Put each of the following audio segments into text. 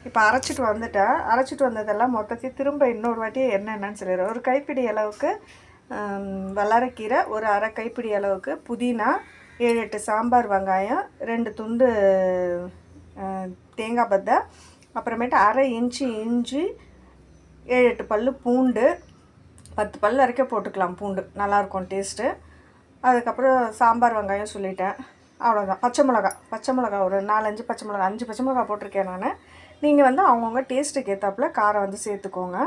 இப்போ அரைச்சிட்டு வந்துட்டேன். அரைச்சிட்டு வந்ததெல்லாம் மொத்தத்தையும் திரும்ப இன்னொரு வாட்டி என்னென்னு சொல்லிடுறேன். ஒரு கைப்பிடி அளவுக்கு வல்லாரைக்கீரை, ஒரு அரை கைப்பிடி அளவுக்கு புதினா, 7-8 சாம்பார் வெங்காயம், 2 துண்டு தேங்காய் பத்தை, அப்புறமேட்டு அரை இன்ச்சு இஞ்சி, 7-8 பல் பூண்டு, 10 பல் வரைக்கும் போட்டுக்கலாம். பூண்டு நல்லாயிருக்கும் டேஸ்ட்டு. அதுக்கப்புறம் சாம்பார் வெங்காயம் சொல்லிட்டேன். அவ்வளோதான். பச்சை மிளகா ஒரு 4-5 பச்சை மிளகா, 5 பச்சை மிளகா போட்டிருக்கேன் நான். நீங்கள் வந்து அவங்கவுங்க டேஸ்ட்டுக்கு ஏற்றாப்புல காரம் வந்து சேர்த்துக்கோங்க.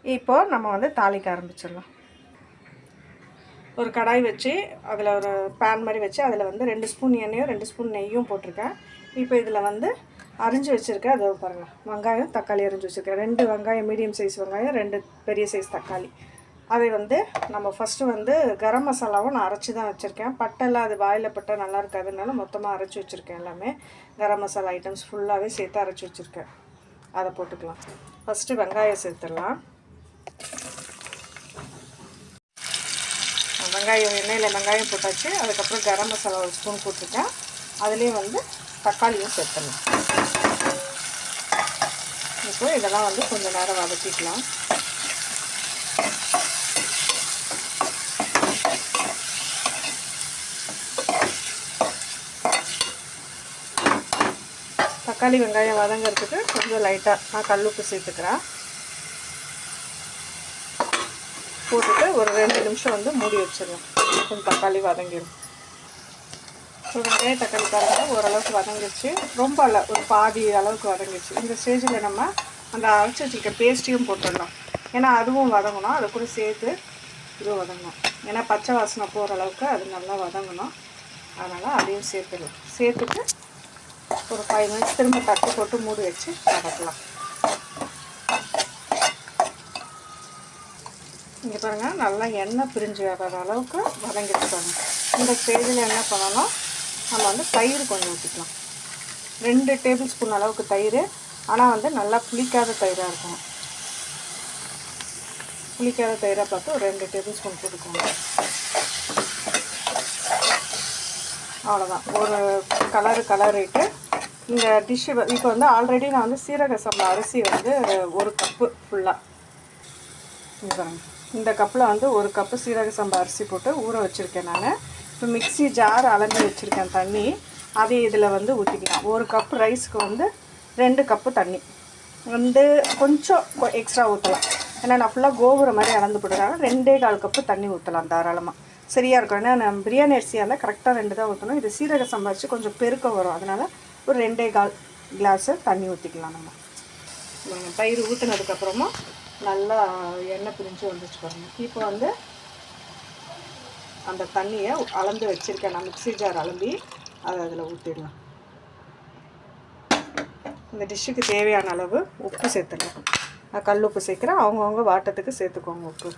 இப்போது நம்ம வந்து தாளிக்க ஆரம்பிச்சிடலாம். ஒரு கடாய் வச்சு அதில் ஒரு பேன் மாதிரி வச்சு அதில் வந்து 2 ஸ்பூன் எண்ணெயும் 2 ஸ்பூன் நெய்யும் போட்டிருக்கேன். இப்போ இதில் வந்து அரிஞ்சு வச்சுருக்கேன். அதை பாருங்கள், வெங்காயம் தக்காளி அரிஞ்சு வச்சுருக்கேன். 2 வெங்காயம் மீடியம் சைஸ் வெங்காயம், 2 பெரிய சைஸ் தக்காளி. அதை வந்து நம்ம ஃபஸ்ட்டு வந்து கரம் மசாலாவும் நான் அரைச்சி தான் வச்சுருக்கேன். பட்டைலாம் அது வாயில் பட்டால் நல்லா இருக்காதுனால மொத்தமாக அரைச்சி வச்சுருக்கேன். எல்லாமே கரம் மசாலா ஐட்டம்ஸ் ஃபுல்லாகவே சேர்த்து அரைச்சி வச்சுருக்கேன். அதை போட்டுக்கலாம். ஃபஸ்ட்டு வெங்காயம் சேர்த்துடலாம். வெங்காயம் எண்ணெயில் வெங்காயம் போட்டாச்சு. அதுக்கப்புறம் கரம் மசாலா ஒரு ஸ்பூன் போட்டிருக்கேன். அதுலேயே வந்து தக்காளியும் சேர்த்துடலாம். இப்போ இதெல்லாம் வந்து கொஞ்சம் நேரம் வதக்கிக்கலாம். தக்காளி வெங்காயம் வதங்கிறதுக்கு கொஞ்சம் லைட்டாக நான் கல்லுப்பு சேர்த்துக்கிறேன். போட்டுட்டு ஒரு 2 நிமிஷம் வந்து மூடி வச்சிடலாம். கொஞ்சம் தக்காளி வதங்கிடும். ஒரு வெங்காயம் தக்காளி பாருங்கள் ஓரளவுக்கு வதங்கிடுச்சு. ரொம்ப இல்லை, ஒரு பாதி அளவுக்கு வதங்கிடுச்சு. இந்த ஸ்டேஜில் நம்ம அந்த அரைச்சி வச்சுருக்க பேஸ்ட்டையும் போட்டுடலாம். ஏன்னா அதுவும் வதங்கணும். அதை கூட சேர்த்து இதுவும் வதங்கணும். ஏன்னா பச்சை வாசனை போகிற அளவுக்கு அது நல்லா வதங்கணும். அதனால் அதையும் சேர்த்துடலாம். சேர்த்துட்டு ஒரு 5 மினிட்ஸ் திரும்ப தட்டு போட்டு மூடி வச்சு வதக்கலாம். இங்கே பாருங்கள், நல்லா எண்ணெய் பிரிஞ்சு வர அளவுக்கு வதங்கிடுச்சாங்க. இந்த ஸ்டேஜில் என்ன பண்ணணும், நம்ம வந்து தயிர் கொஞ்சம் ஊற்றிக்கலாம். 2 டேபிள் ஸ்பூன் அளவுக்கு தயிர். ஆனால் வந்து நல்லா புளிக்காத தயிராக இருக்கும். புளிக்காத தயிராக பார்த்து ஒரு 2 டேபிள் ஸ்பூன் போட்டுக்கோங்க. அவ்வளோதான். ஒரு கலரிட்டு இந்த டிஷ்ஷு இப்போ வந்து ஆல்ரெடி நான் வந்து சீரக சம்பா அரிசி வந்து 1 கப்பு ஃபுல்லாக இந்த கப்பில் வந்து 1 கப்பு சீரக சம்பா அரிசி போட்டு ஊற வச்சுருக்கேன் நான். இப்போ மிக்ஸி ஜார் அளந்து வச்சுருக்கேன் தண்ணி. அதே இதில் வந்து ஊற்றிக்கலாம். 1 கப்பு ரைஸுக்கு வந்து 2 கப்பு தண்ணி வந்து கொஞ்சம் எக்ஸ்ட்ரா ஊற்றலாம். ஏன்னா நான் ஃபுல்லாக கோபுரம் மாதிரி அளந்து போட்டுறாங்க. 2.25 கப்பு தண்ணி ஊற்றலாம் தாராளமாக. சரியாக இருக்கும். ஏன்னா நம்ம பிரியாணி அரிசியாக இருந்தால் கரெக்டாக 2 தான் ஊற்றணும். இது சீரக சம்பா அரிசி கொஞ்சம் பெருக்கம் வரும். அதனால் ஒரு 2.25 கிளாஸு தண்ணி ஊற்றிக்கலாம். நம்ம தயிர் ஊற்றினதுக்கப்புறமா நல்லா எண்ணெய் பிரிஞ்சு வந்துச்சு பாருங்கள். இப்போ வந்து அந்த தண்ணியை அளந்து வச்சுருக்கேன் நான், மிக்ஸி ஜார் அலம்பி அதை அதில் ஊற்றிடலாம். இந்த டிஷ்ஷுக்கு தேவையான அளவு உப்பு சேர்த்துடலாம். நான் கல் உப்பு சேர்க்குறேன். அவங்கவுங்க வாட்டத்துக்கு சேர்த்துக்கோங்க. உப்பு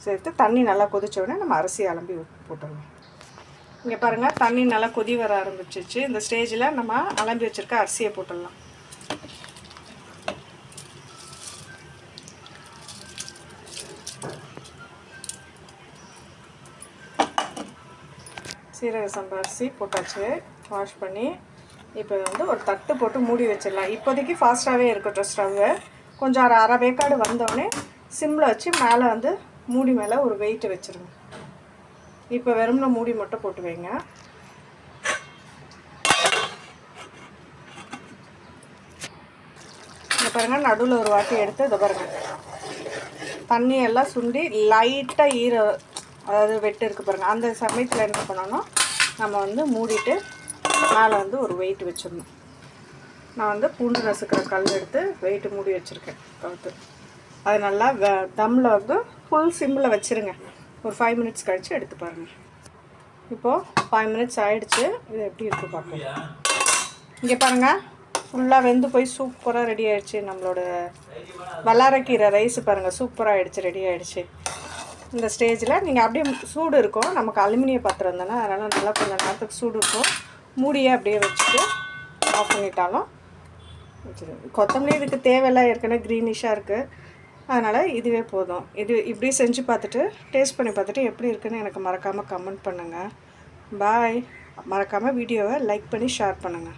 சேர்த்து தண்ணி நல்லா கொதிச்ச உடனே நம்ம அரிசி அலம்பி போட்டுடலாம். இங்கே பாருங்கள், தண்ணி நல்லா கொதி வர ஆரம்பிச்சிச்சு. இந்த ஸ்டேஜில் நம்ம அலம்பி வச்சுருக்க அரிசியை போட்டுடலாம். சீரக சம்பா அரிசி போட்டாச்சு, வாஷ் பண்ணி. இப்போ வந்து ஒரு தட்டு போட்டு மூடி வச்சிடலாம். இப்போதைக்கு ஃபாஸ்ட்டாகவே இருக்கட்டும் ஸ்டவ்வு. கொஞ்சம் அரை வேக்காடு வந்தோடனே சிம்மில் வச்சு மேலே வந்து மூடி மேலே ஒரு வெயிட்டு வச்சுருங்க. இப்போ வெறும்னா மூடி மட்டும் போட்டு வைங்க. இங்கே பாருங்கள், நடுவில் ஒரு வாட்டி எடுத்து இதை பாருங்கள், தண்ணியெல்லாம் சுண்டி லைட்டாக அதாவது வெட்டு இருக்குது பாருங்கள். அந்த சமயத்தில் என்ன பண்ணணும், நம்ம வந்து மூடிட்டு மேலே வந்து ஒரு வெயிட் வச்சிடணும். நான் வந்து பூண்டு நசுக்கிற கல் எடுத்து வெயிட்டு மூடி வச்சுருக்கேன் கவுத்து. அது நல்லா தம்மில் வந்து ஃபுல் சிம்மில் வச்சுருங்க. ஒரு 5 மினிட்ஸ் கழித்து எடுத்து பாருங்கள். இப்போது 5 மினிட்ஸ் ஆகிடுச்சு. இது எப்படி இருக்குது பார்க்கலாம். இங்கே பாருங்கள், ஃபுல்லாக வெந்து போய் சூப்பராக ரெடி ஆகிடுச்சு. நம்மளோட வல்லாரைக்கீரை ரைஸ் பாருங்கள், சூப்பராக ஆகிடுச்சு, ரெடி ஆகிடுச்சு. இந்த ஸ்டேஜில் நீங்கள் அப்படியே சூடு இருக்கும். நமக்கு அலுமினிய பாத்திரம் தானே, அதனால் நல்லா கொஞ்சம் நேரத்துக்கு சூடு இருக்கும். மூடியே அப்படியே வச்சுட்டு ஆஃப் பண்ணிட்டாலும் வச்சுருங்க. கொத்தமல்லி இதுக்கு தேவையில்லாம், ஏற்கனவே க்ரீனிஷாக இருக்குது. அதனால் இதுவே போதும். இது இப்படி செஞ்சு பார்த்துட்டு டேஸ்ட் பண்ணி பார்த்துட்டு எப்படி இருக்குன்னு எனக்கு மறக்காமல் கமெண்ட் பண்ணுங்கள். பாய். மறக்காமல் வீடியோவை லைக் பண்ணி ஷேர் பண்ணுங்கள்.